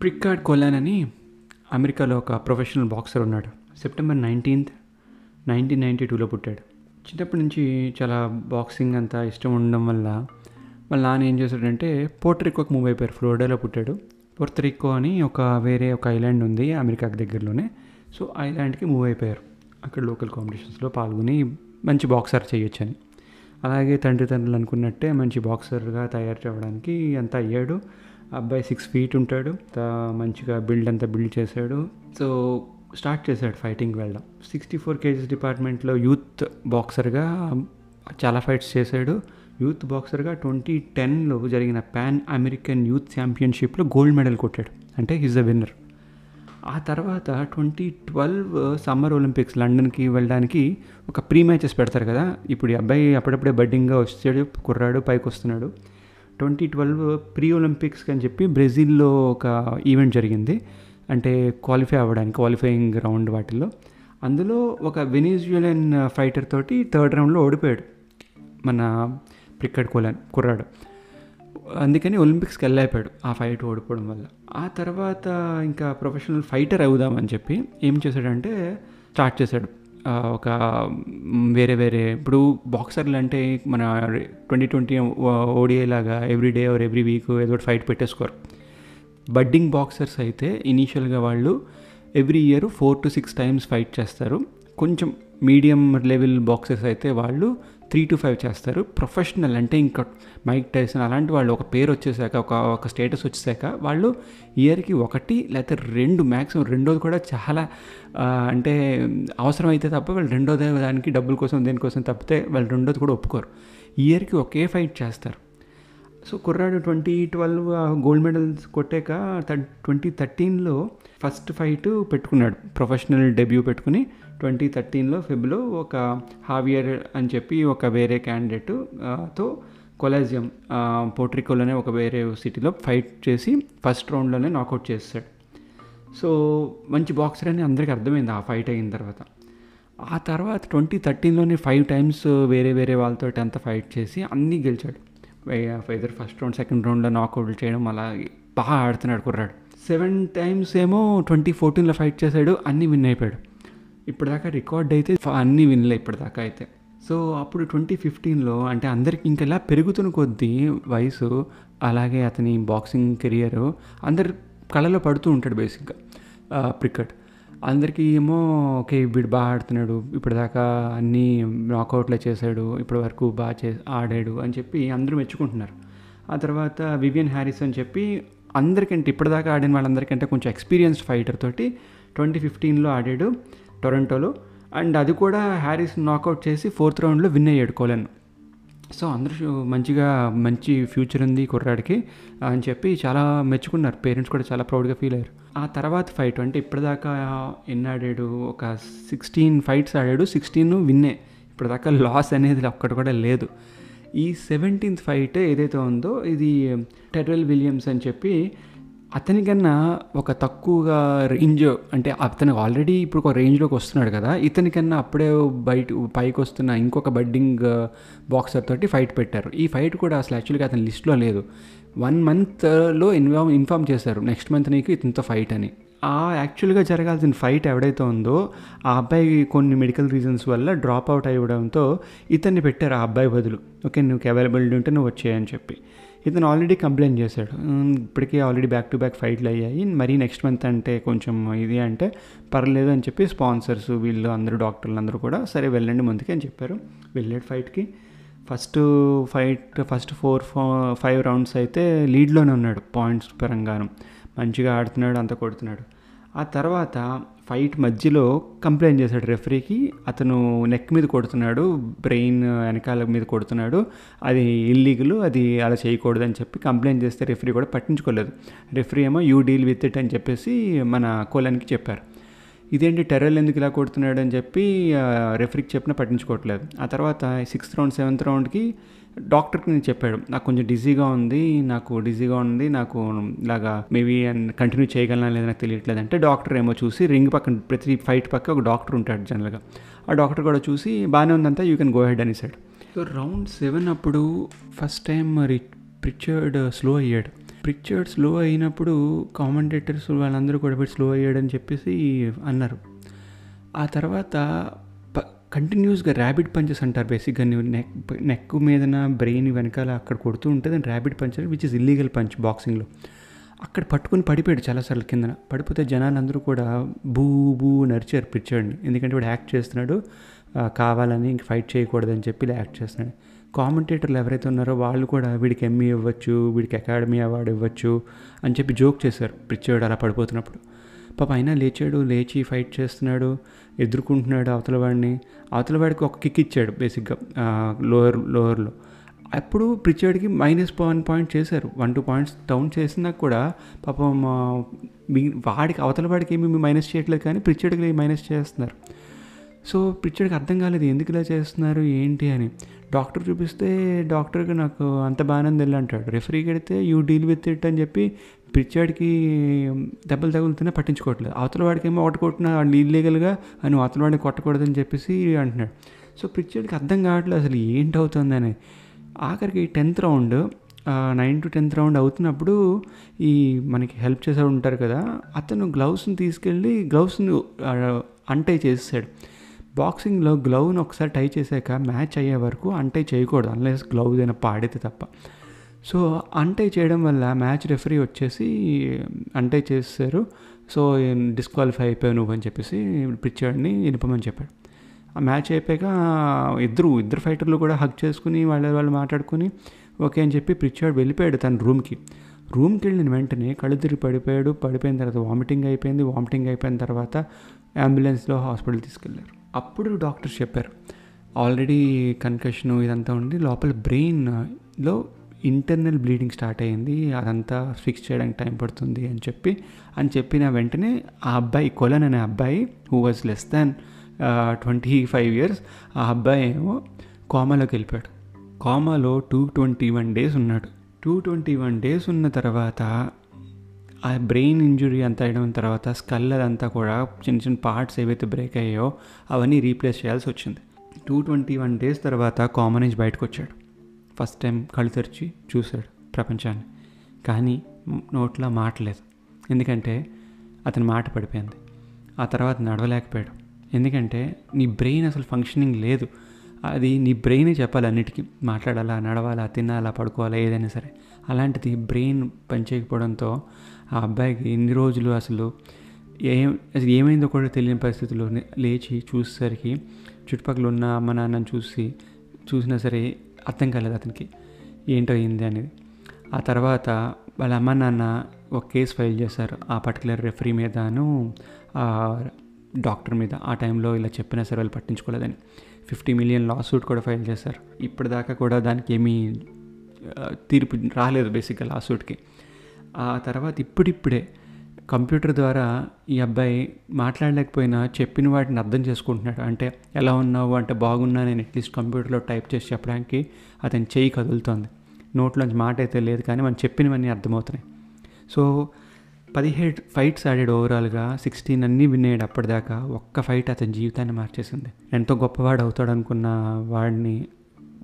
ప్రికార్డ్ colon అని అమెరికాలో ఒక ప్రొఫెషనల్ బాక్సర్ ఉన్నాడు. సెప్టెంబర్ 19th 1992లో పుట్టాడు. చిన్నప్పటి నుంచి చాలా బాక్సింగ్ అంతా ఇష్టం ఉండడం వల్ల వాళ్ళ నాన్న ఏం చేశాడంటే పోర్టరికోకి మూవ్ అయిపోయారు. ఫ్లోరిడాలో పుట్టాడు. పోర్టరికో అని వేరే ఒక ఐలాండ్ ఉంది అమెరికాకి దగ్గరలోనే. సో ఐలాండ్కి మూవ్ అయిపోయారు. అక్కడ లోకల్ కాంపిటీషన్స్లో పాల్గొని మంచి బాక్సర్ చేయొచ్చని. అలాగే తండ్రులు అనుకున్నట్టే మంచి బాక్సర్గా తయారు చేయడానికి అంతా అయ్యాడు. అబ్బాయి 6 feet ఉంటాడు. మంచిగా అంతా బిల్డ్ చేశాడు. సో స్టార్ట్ చేశాడు ఫైటింగ్ వెళ్ళడం. 64 kgs డిపార్ట్మెంట్లో యూత్ బాక్సర్గా చాలా ఫైట్స్ చేశాడు. యూత్ బాక్సర్గా 2010లో జరిగిన పాన్ అమెరికన్ యూత్ ఛాంపియన్షిప్లో గోల్డ్ మెడల్ కొట్టాడు. అంటే ఈజ్ ద విన్నర్. ఆ తర్వాత 2012 సమ్మర్ ఒలింపిక్స్ లండన్కి వెళ్ళడానికి ఒక ప్రీ మ్యాచెస్ పెడతారు కదా. ఇప్పుడు ఈ అబ్బాయి అప్పుడప్పుడే బడ్డింగ్గా వచ్చాడు, కుర్రాడు పైకి వస్తున్నాడు. 2012 ప్రీ ఒలింపిక్స్ అని చెప్పి బ్రెజిల్లో ఒక ఈవెంట్ జరిగింది. అంటే క్వాలిఫైయింగ్ రౌండ్ వాటిల్లో. అందులో ఒక వెనిజుయలన్ ఫైటర్ తోటి 3rd రౌండ్లో ఓడిపోయాడు మన ప్రికార్డ్ కొలాన్ కుర్రాడు. అందుకని ఒలింపిక్స్కి వెళ్ళైపోయాడు ఆ ఫైట్ ఓడిపోవడం వల్ల. ఆ తర్వాత ఇంకా ప్రొఫెషనల్ ఫైటర్ అవుదామని చెప్పి ఏం చేశాడంటే స్టార్ట్ చేశాడు ఒక వేరే ఇప్పుడు బాక్సర్లు అంటే మన 2020 ఓడిఐ లాగా ఎవ్రీడే ఆర్ ఎవ్రీ వీక్ ఏదో ఫైట్ పెట్టేసుకోరు. బడ్డింగ్ బాక్సర్స్ అయితే ఇనీషియల్గా వాళ్ళు every year 4 to 6 times fight చేస్తారు. కొంచెం మీడియం లెవెల్ బాక్సర్స్ అయితే వాళ్ళు 3 to 5 చేస్తారు. ప్రొఫెషనల్ అంటే ఇంకా మైక్ టైసన్ అలాంటి వాళ్ళు ఒక పేరు వచ్చేసాక ఒక స్టేటస్ వచ్చేసాక వాళ్ళు ఇయర్కి 1 లేకపోతే 2 మ్యాక్సిమం, రెండోది కూడా చాలా అంటే అవసరమైతే తప్ప వాళ్ళు రెండోది దానికి డబ్బుల కోసం దేనికోసం తప్పితే వాళ్ళు రెండోది కూడా ఒప్పుకోరు. ఇయర్కి ఒకే ఫైట్ చేస్తారు. సో కుర్రాడు 2012 గోల్డ్ మెడల్స్ కొట్టాక 2013లో ఫస్ట్ ఫైట్ పెట్టుకున్నాడు. ప్రొఫెషనల్ డెబ్యూ పెట్టుకుని 2013లో ఫెబ్లో ఒక హావియర్ అని చెప్పి ఒక వేరే క్యాండిడేట్ తో కొలాజియం పోర్టరికోలోనే ఒక వేరే సిటీలో ఫైట్ చేసి ఫస్ట్ రౌండ్లోనే నాకౌట్ చేస్తాడు. సో మంచి బాక్సర్ అని అందరికీ అర్థమైంది ఆ ఫైట్ అయిన తర్వాత. ఆ తర్వాత 2013లోనే 5 times వేరే వాళ్ళతో అంతా ఫైట్ చేసి అన్నీ గెలిచాడు. ఎదర్ ఫస్ట్ రౌండ్ సెకండ్ రౌండ్లో నాకౌట్ చేయడం అలా బాగా ఆడుతున్నాడు కుర్రాడు. 7 times ఏమో 2014లో ఫైట్ చేశాడు, అన్నీ విన్ అయిపోయాడు. ఇప్పటిదాకా రికార్డ్ అయితే అన్నీ విన్లే ఇప్పటిదాకా అయితే. సో అప్పుడు 2015లో అంటే అందరికి ఇంకా ఇలా పెరుగుతున్న కొద్దీ వయసు, అలాగే అతని బాక్సింగ్ కెరియర్ అందరి కళ్ళలో పడుతూ ఉంటాడు బేసిక్గా ప్రికార్డ్. అందరికీ ఏమో ఓకే వీడు బాగా ఆడుతున్నాడు, ఇప్పటిదాకా అన్నీ నాకౌట్లే చేశాడు, ఇప్పటి వరకు బాగా ఆడాడు అని చెప్పి అందరూ మెచ్చుకుంటున్నారు. ఆ తర్వాత వివియన్ హ్యారిస్ అని చెప్పి అందరికంటే ఇప్పటిదాకా ఆడిన వాళ్ళందరికంటే కొంచెం ఎక్స్పీరియన్స్డ్ ఫైటర్ తోటి 2015లో ఆడాడు టొరంటోలో. అండ్ అది కూడా హ్యారిస్ నాకౌట్ చేసి 4th రౌండ్లో విన్ అయ్యాడు కొలాన్. సో అందరూ మంచి ఫ్యూచర్ ఉంది కుర్రాడికి అని చెప్పి చాలా మెచ్చుకున్నారు. పేరెంట్స్ కూడా చాలా ప్రౌడ్గా ఫీల్ అయ్యారు. ఆ తర్వాత ఫైట్ అంటే ఇప్పటిదాకా ఎన్ని ఆడాడు, ఒక 16 fights ఆడాడు, 16 విన్నే. ఇప్పటిదాకా లాస్ అనేది ఒక్కటి కూడా లేదు. ఈ 17th ఫైట్ ఏదైతే ఉందో ఇది టెర్రెల్ విలియమ్స్ అని చెప్పి అతనికన్నా ఒక తక్కువగా రేంజ్, అంటే అతను ఆల్రెడీ ఇప్పుడు ఒక రేంజ్లోకి వస్తున్నాడు కదా, ఇతనికన్నా అప్పుడే పైకి వస్తున్న ఇంకొక బడ్డింగ్ బాక్సర్ తోటి ఫైట్ పెట్టారు. ఈ ఫైట్ కూడా అసలు యాక్చువల్గా అతని లిస్ట్లో లేదు. 1 monthలో ఇన్ఫార్మ్ చేశారు నెక్స్ట్ మంత్ నీకు ఇతనితో ఫైట్ అని. యాక్చువల్గా జరగాల్సిన ఫైట్ ఎవడైతే ఉందో ఆ అబ్బాయి కొన్ని మెడికల్ రీజన్స్ వల్ల డ్రాప్ అవుట్ అవ్వడంతో ఇతన్ని పెట్టారు ఆ అబ్బాయి బదులు. ఓకే నువ్వు అవైలబిలిటీ ఉంటే నువ్వు వచ్చేయని చెప్పి. ఇతను ఆల్రెడీ కంప్లైంట్ చేశాడు, ఇప్పటికీ ఆల్రెడీ బ్యాక్ టు బ్యాక్ ఫైట్లు అయ్యాయి, మరీ నెక్స్ట్ మంత్ అంటే కొంచెం ఇది అంటే పర్లేదు అని చెప్పి స్పాన్సర్స్ వీళ్ళు అందరూ డాక్టర్లు అందరూ కూడా సరే వెళ్ళండి ముందుకి అని చెప్పారు. వెళ్ళాడు ఫైట్కి. ఫస్ట్ 4-5 rounds అయితే లీడ్లోనే ఉన్నాడు పాయింట్స్ పరంగాను. మంచిగా ఆడుతున్నాడు, అంతా కొడుతున్నాడు. ఆ తర్వాత ఫైట్ మధ్యలో కంప్లైంట్ చేశాడు రెఫరీకి, అతను నెక్ మీద కొడుతున్నాడు, బ్రెయిన్ వెనకాల మీద కొడుతున్నాడు, అది ఇల్లీగల్, అది అలా చేయకూడదు అని చెప్పి కంప్లైంట్ చేస్తే రెఫరీ కూడా పట్టించుకోలేదు. రెఫరీ ఏమో యూ డీల్ విత్ ఇట్ అని చెప్పేసి మన కొలాన్కి చెప్పారు. ఇదేంటి టెర్రల్ ఎందుకు ఇలా కొడుతున్నాడు అని చెప్పి రెఫరీకి చెప్పినా పట్టించుకోవట్లేదు. ఆ తర్వాత 6th round 7th roundకి డాక్టర్కి నేను చెప్పాడు, నాకు కొంచెం డిజీగా ఉంది, నాకు ఇలాగా మేబీ కంటిన్యూ చేయగలనా లేదా నాకు తెలియట్లేదు అంటే, డాక్టర్ ఏమో చూసి రింగ్ పక్కన ప్రతి ఫైట్ పక్క ఒక డాక్టర్ ఉంటాడు జనరల్గా, ఆ డాక్టర్ కూడా చూసి బాగానే ఉందంతా యూ కెన్ గో హెడ్ అనేసాడు. సో round 7 అప్పుడు ఫస్ట్ టైం ప్రిచర్డ్ స్లో అయ్యాడు. ప్రిచర్డ్ స్లో అయినప్పుడు కామెంటేటర్స్ వాళ్ళందరూ కూడా వీడు స్లో అయ్యాడని చెప్పేసి అన్నారు. ఆ తర్వాత కంటిన్యూస్గా ర్యాబిడ్ పంచెస్ అంటారు. బేసిక్గా నువ్వు నెక్ మీదన బ్రెయిన్ వెనకాల అక్కడ కొడుతూ ఉంటే దాన్ని rabbit puncher which is illegal punch బాక్సింగ్లో. అక్కడ పట్టుకుని పడిపోయాడు చాలాసార్లు కిందన. పడిపోతే జనాలందరూ కూడా బూ బూ నరిచారు ప్రిచర్డ్ని. ఎందుకంటే వాడు యాక్ట్ చేస్తున్నాడు, కావాలని ఇంక ఫైట్ చేయకూడదని చెప్పి యాక్ట్ చేస్తున్నాడు. కామెంటేటర్లు ఎవరైతే ఉన్నారో వాళ్ళు కూడా వీడికి ఎమ్మీ ఇవ్వచ్చు, వీడికి అకాడమీ అవార్డు ఇవ్వచ్చు అని చెప్పి జోక్ చేశారు ప్రిచర్డ్ అలా పడిపోతున్నప్పుడు. పాప అయినా లేచాడు, లేచి ఫైట్ చేస్తున్నాడు, ఎదుర్కొంటున్నాడు అవతల వాడికి ఒక కిక్ ఇచ్చాడు బేసిక్గా లోవర్లో. అప్పుడు ప్రిచర్డ్కి -1 పాయింట్ చేశారు, 1-2 పాయింట్స్ డౌన్ చేసినా కూడా పాపం అవతల వాడికి ఏమి మైనస్ చేయట్లేదు, కానీ ప్రిచర్డ్కి మైనస్ చేస్తున్నారు. సో ప్రిచర్డ్కి అర్థం కాలేదు ఎందుకు ఇలా చేస్తున్నారు ఏంటి అని. డాక్టర్ చూపిస్తే డాక్టర్కి నాకు అంత బాగానే వెళ్ళి అంటాడు. రెఫరీకి వెడితే యూ డీల్ విత్ ఇట్ అని చెప్పి ప్రిచర్డ్కి దెబ్బలు తగులుతున్నా పట్టించుకోవట్లేదు. అవతల వాడికి ఏమో ఒకటి కొట్టినా వాళ్ళు ఇల్లీగల్గా అని అవతల వాడిని కొట్టకూడదని చెప్పేసి అంటున్నాడు. సో ప్రిచర్డ్కి అర్థం కావట్లేదు అసలు ఏంటవుతుందని. ఆఖరికి 10th round 9 to 10th round అవుతున్నప్పుడు ఈ మనకి హెల్ప్ చేసే ఉంటారు కదా, అతను గ్లౌస్ని తీసుకెళ్ళి గ్లౌస్ని అన్టై చేసేసాడు. బాక్సింగ్లో గ్లౌని ఒకసారి టై చేశాక మ్యాచ్ అయ్యే వరకు అన్టై చేయకూడదు అన్లెస్ గ్లౌజ్ అయినా పాడితే తప్ప. సో అన్టై చేయడం వల్ల మ్యాచ్ రెఫరీ వచ్చేసి అన్టై చేసేసారు. సో డిస్క్వాలిఫై అయిపోయావు నువ్వు అని చెప్పేసి ప్రిచర్డ్ని వెళ్ళిపోమని చెప్పాడు. ఆ మ్యాచ్ అయిపోయాక ఇద్దరు ఫైటర్లు కూడా హగ్ చేసుకుని వాళ్ళు మాట్లాడుకుని ఓకే అని చెప్పి ప్రిచర్డ్ వెళ్ళిపోయాడు తన రూమ్కి వెళ్ళిన వెంటనే కళ్ళు తిరిగి పడిపోయిన తర్వాత వామిటింగ్ అయిపోయిన తర్వాత అంబులెన్స్లో హాస్పిటల్ తీసుకెళ్లారు. అప్పుడు డాక్టర్స్ చెప్పారు ఆల్రెడీ కన్కషన్ ఇదంతా ఉండి లోపల బ్రెయిన్లో ఇంటర్నల్ బ్లీడింగ్ స్టార్ట్ అయ్యింది, అదంతా ఫిక్స్ చేయడానికి టైం పడుతుంది అని చెప్పిన వెంటనే ఆ అబ్బాయి కొలన్ అనే అబ్బాయి who was less than 25 years ఆ అబ్బాయి ఏమో కోమాలోకి వెళ్ళిపోయాడు. కోమాలో 221 days ఉన్నాడు. 221 days ఉన్న తర్వాత ఆ బ్రెయిన్ ఇంజురీ అంతా అయిన తర్వాత స్కల్ అదంతా కూడా చిన్న పార్ట్స్ ఏవైతే బ్రేక్ అయ్యాయో అవన్నీ రీప్లేస్ చేయాల్సి వచ్చింది. 221 days తర్వాత కోమా నుంచి బయటకు వచ్చాడు. ఫస్ట్ టైం కళ్ళు తెరిచి చూశాడు ప్రపంచాన్ని, కానీ నోట్లో మాట లేదు, ఎందుకంటే అతని మాట పడిపోయింది. ఆ తర్వాత నడవలేకపోయాడు, ఎందుకంటే నీ బ్రెయిన్ అసలు ఫంక్షనింగ్ లేదు. అది నీ బ్రెయినే చెప్పాలి అన్నిటికీ, మాట్లాడాలా, నడవాలా, తినాలా, పడుకోవాలా, ఏదైనా సరే. అలాంటిది బ్రెయిన్ పనిచేయకపోవడంతో ఆ అబ్బాయికి ఇన్ని రోజులు అసలు ఏమైందో కూడా తెలియని పరిస్థితుల్లో లేచి చూసేసరికి చుట్టుపక్కల ఉన్న అమ్మ నాన్నని చూసినా సరే అర్థం కాలేదు అతనికి ఏంటో అయింది అనేది. ఆ తర్వాత వాళ్ళ అమ్మ నాన్న ఒక కేసు ఫైల్ చేశారు ఆ పర్టికులర్ రెఫరీ మీదను డాక్టర్ మీద. ఆ టైంలో ఇలా చెప్పినా సరే వాళ్ళు పట్టించుకోలేదని 50 million లాసూట్ కూడా ఫైల్ చేశారు. ఇప్పటిదాకా కూడా దానికి ఏమీ తీర్పు రాలేదు బేసిక్గా లాసూట్కి. ఆ తర్వాత ఇప్పుడిప్పుడే కంప్యూటర్ ద్వారా ఈ అబ్బాయి మాట్లాడలేకపోయినా చెప్పిన వాటిని అర్థం చేసుకుంటున్నాడు. అంటే ఎలా ఉన్నావు అంటే బాగున్నా నేను అట్లీస్ట్ కంప్యూటర్లో టైప్ చేసి చెప్పడానికి అతని చెయ్యి కదులుతోంది. నోట్లోంచి మాట అయితే లేదు, కానీ మనం చెప్పినవన్నీ అర్థమవుతున్నాయి. సో 17 ఫైట్స్ ఆడాడు ఓవరాల్గా, 16 అన్నీ విన్ అయ్యాడు. అప్పటిదాకా ఒక్క ఫైట్ అతని జీవితాన్ని మార్చేసింది. ఎంతో గొప్పవాడు అవుతాడు అనుకున్న వాడిని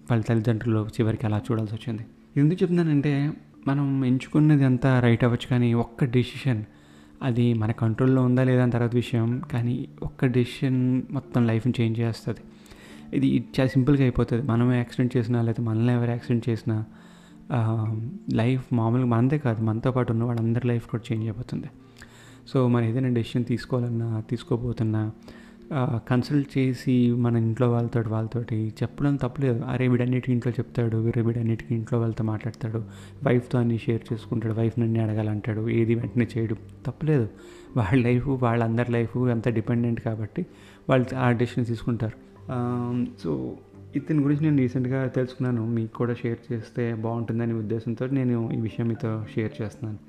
వాళ్ళ తల్లిదండ్రులు చివరికి అలా చూడాల్సి వచ్చింది. ఎందుకు చెప్తున్నానంటే మనం ఎంచుకున్నది అంతా రైట్ అవ్వచ్చు, కానీ ఒక్క డెసిషన్ అది మన కంట్రోల్లో ఉందా లేదా అని తర్వాత విషయం, కానీ ఒక్క డెసిషన్ మొత్తం లైఫ్ని చేంజ్ చేస్తుంది. ఇది చాలా సింపుల్గా అయిపోతుంది. మనమే యాక్సిడెంట్ చేసినా లేకపోతే మనల్ని ఎవరు యాక్సిడెంట్ చేసినా లైఫ్ మామూలుగా మనదే కాదు, మనతో పాటు ఉన్న వాళ్ళందరి లైఫ్ కూడా చేంజ్ అయిపోతుంది. సో మనం ఏదైనా డెసిషన్ తీసుకోబోతున్నా కన్సల్ట్ చేసి మన ఇంట్లో వాళ్ళతోటి చెప్పడం తప్పలేదు. అరే వీడన్నిటికీ ఇంట్లో చెప్తాడు, వీడన్నిటికీ ఇంట్లో వాళ్ళతో మాట్లాడతాడు, వైఫ్తో అన్నీ షేర్ చేసుకుంటాడు, వైఫ్ని అన్నీ అడగాలంటాడు, ఏది వెంటనే చేయడు, తప్పలేదు. వాళ్ళ లైఫ్ వాళ్ళందరి లైఫ్ అంతా డిపెండెంట్ కాబట్టి వాళ్ళు ఆ డెసిషన్ తీసుకుంటారు. సో ఇతని గురించి నేను రీసెంట్గా తెలుసుకున్నాను, మీకు కూడా షేర్ చేస్తే బాగుంటుందనే ఉద్దేశంతో నేను ఈ విషయం మీతో షేర్ చేస్తున్నాను.